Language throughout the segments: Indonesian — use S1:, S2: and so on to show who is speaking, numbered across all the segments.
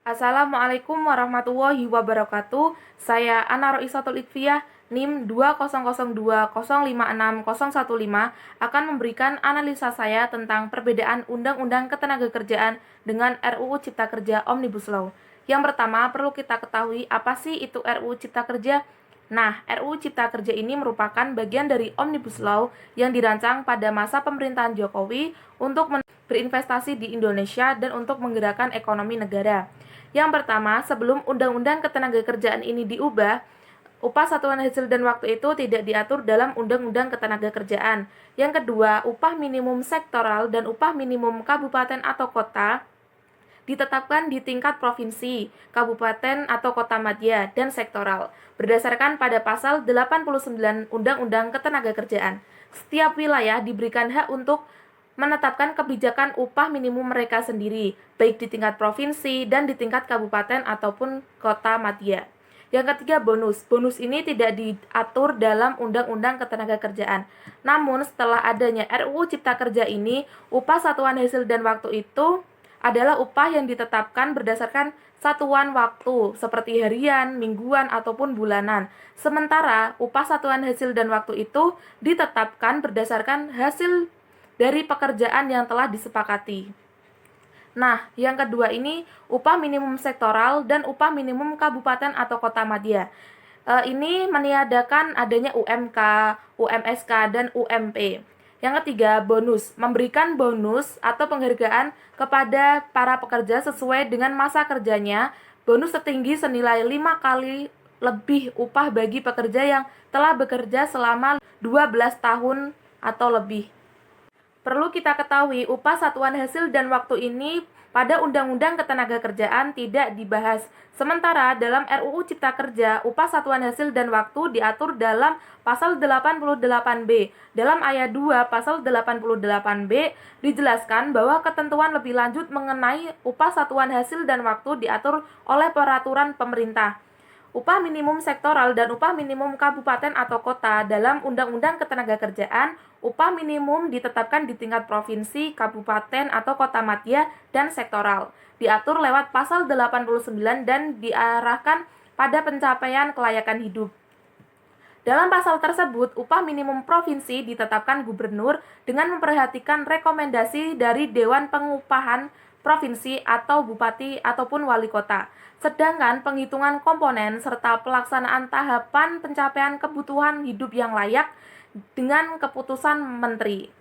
S1: Assalamualaikum warahmatullahi wabarakatuh. Saya Ana Roisatul Ikfiyah, NIM 20020560015 akan memberikan analisa saya tentang perbedaan Undang-Undang Ketenagakerjaan dengan RUU Cipta Kerja Omnibus Law. Yang pertama, perlu kita ketahui apa sih itu RUU Cipta Kerja? Nah, RUU Cipta Kerja ini merupakan bagian dari Omnibus Law yang dirancang pada masa pemerintahan Jokowi untuk berinvestasi di Indonesia dan untuk menggerakkan ekonomi negara. Yang pertama, sebelum Undang-Undang Ketenagakerjaan ini diubah, upah satuan hasil dan waktu itu tidak diatur dalam Undang-Undang Ketenagakerjaan. Yang kedua, upah minimum sektoral dan upah minimum kabupaten atau kota ditetapkan di tingkat provinsi, kabupaten atau kota madya, dan sektoral, berdasarkan pada pasal 89 Undang-Undang Ketenagakerjaan. Setiap wilayah diberikan hak untuk menetapkan kebijakan upah minimum mereka sendiri, baik di tingkat provinsi dan di tingkat kabupaten ataupun kota madya. Yang ketiga, bonus. Bonus ini tidak diatur dalam Undang-Undang Ketenagakerjaan. Namun, setelah adanya RUU Cipta Kerja ini, upah satuan hasil dan waktu itu adalah upah yang ditetapkan berdasarkan satuan waktu, seperti harian, mingguan, ataupun bulanan. Sementara, upah satuan hasil dan waktu itu ditetapkan berdasarkan hasil dari pekerjaan yang telah disepakati. Nah, yang kedua ini upah minimum sektoral dan upah minimum kabupaten atau kota madya. Ini meniadakan adanya UMK, UMSK, dan UMP. Yang ketiga, bonus. Memberikan bonus atau penghargaan kepada para pekerja sesuai dengan masa kerjanya. Bonus setinggi senilai 5 kali lebih upah bagi pekerja yang telah bekerja selama 12 tahun atau lebih. Perlu kita ketahui, upah satuan hasil dan waktu ini pada Undang-Undang Ketenagakerjaan tidak dibahas. Sementara dalam RUU Cipta Kerja, upah satuan hasil dan waktu diatur dalam pasal 88B. Dalam ayat 2 pasal 88B dijelaskan bahwa ketentuan lebih lanjut mengenai upah satuan hasil dan waktu diatur oleh peraturan pemerintah. Upah minimum sektoral dan upah minimum kabupaten atau kota dalam Undang-Undang Ketenagakerjaan, upah minimum ditetapkan di tingkat provinsi, kabupaten atau kota madya, dan sektoral. Diatur lewat pasal 89 dan diarahkan pada pencapaian kelayakan hidup. Dalam pasal tersebut, upah minimum provinsi ditetapkan gubernur dengan memperhatikan rekomendasi dari Dewan Pengupahan Provinsi atau Bupati ataupun Wali Kota. Sedangkan penghitungan komponen serta pelaksanaan tahapan pencapaian kebutuhan hidup yang layak dengan keputusan menteri.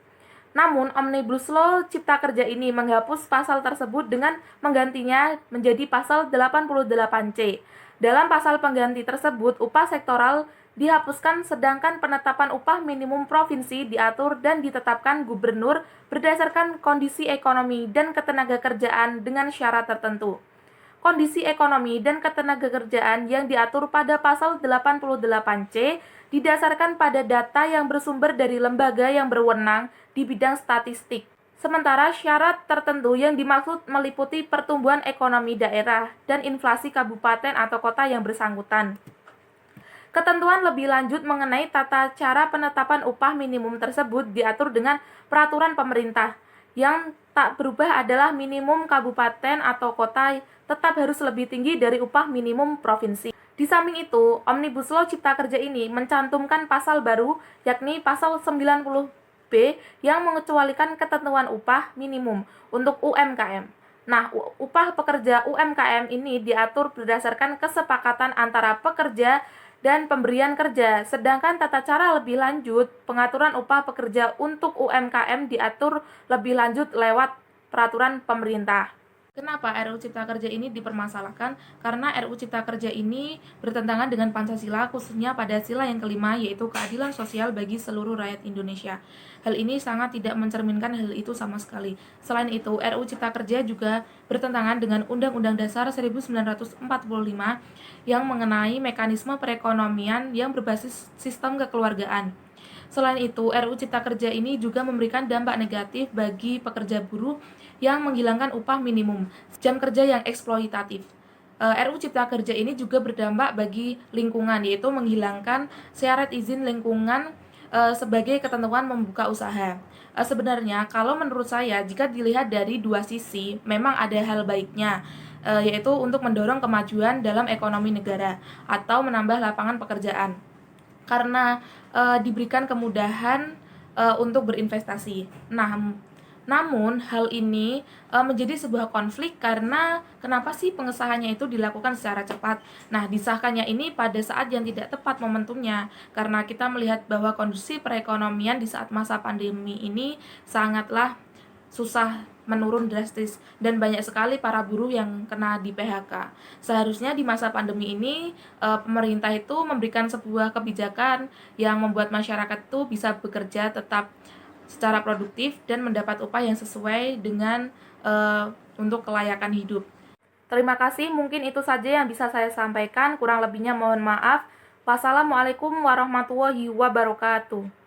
S1: Namun, Omnibus Law Cipta Kerja ini menghapus pasal tersebut dengan menggantinya menjadi pasal 88C. Dalam pasal pengganti tersebut, upah sektoral dihapuskan sedangkan penetapan upah minimum provinsi diatur dan ditetapkan gubernur berdasarkan kondisi ekonomi dan ketenagakerjaan dengan syarat tertentu. Kondisi ekonomi dan ketenagakerjaan yang diatur pada pasal 88C didasarkan pada data yang bersumber dari lembaga yang berwenang di bidang statistik. Sementara syarat tertentu yang dimaksud meliputi pertumbuhan ekonomi daerah dan inflasi kabupaten atau kota yang bersangkutan. Ketentuan lebih lanjut mengenai tata cara penetapan upah minimum tersebut diatur dengan peraturan pemerintah. Yang tak berubah adalah minimum kabupaten atau kota tetap harus lebih tinggi dari upah minimum provinsi. Di samping itu, Omnibus Law Cipta Kerja ini mencantumkan pasal baru, yakni pasal 90B yang mengecualikan ketentuan upah minimum untuk UMKM. Nah, upah pekerja UMKM ini diatur berdasarkan kesepakatan antara pekerja dan pemberian kerja, sedangkan tata cara lebih lanjut pengaturan upah pekerja untuk UMKM diatur lebih lanjut lewat peraturan pemerintah. Kenapa RUU Cipta Kerja ini dipermasalahkan? Karena RUU Cipta Kerja ini bertentangan dengan Pancasila, khususnya pada sila yang kelima, yaitu keadilan sosial bagi seluruh rakyat Indonesia. Hal ini sangat tidak mencerminkan hal itu sama sekali. Selain itu, RUU Cipta Kerja juga bertentangan dengan Undang-Undang Dasar 1945 yang mengenai mekanisme perekonomian yang berbasis sistem kekeluargaan. Selain itu, RUU Cipta Kerja ini juga memberikan dampak negatif bagi pekerja buruh yang menghilangkan upah minimum, jam kerja yang eksploitatif. RUU Cipta Kerja ini juga berdampak bagi lingkungan, yaitu menghilangkan syarat izin lingkungan sebagai ketentuan membuka usaha. Sebenarnya kalau menurut saya jika dilihat dari dua sisi, memang ada hal baiknya, yaitu untuk mendorong kemajuan dalam ekonomi negara atau menambah lapangan pekerjaan karena diberikan kemudahan untuk berinvestasi. Namun hal ini menjadi sebuah konflik karena kenapa sih pengesahannya itu dilakukan secara cepat? Nah, disahkannya ini pada saat yang tidak tepat momentumnya karena kita melihat bahwa kondisi perekonomian di saat masa pandemi ini sangatlah susah, menurun drastis, dan banyak sekali para buruh yang kena di PHK. Seharusnya di masa pandemi ini pemerintah itu memberikan sebuah kebijakan yang membuat masyarakat itu bisa bekerja tetap secara produktif dan mendapat upah yang sesuai dengan untuk kelayakan hidup. Terima kasih, mungkin itu saja yang bisa saya sampaikan. Kurang lebihnya mohon maaf. Wassalamualaikum warahmatullahi wabarakatuh.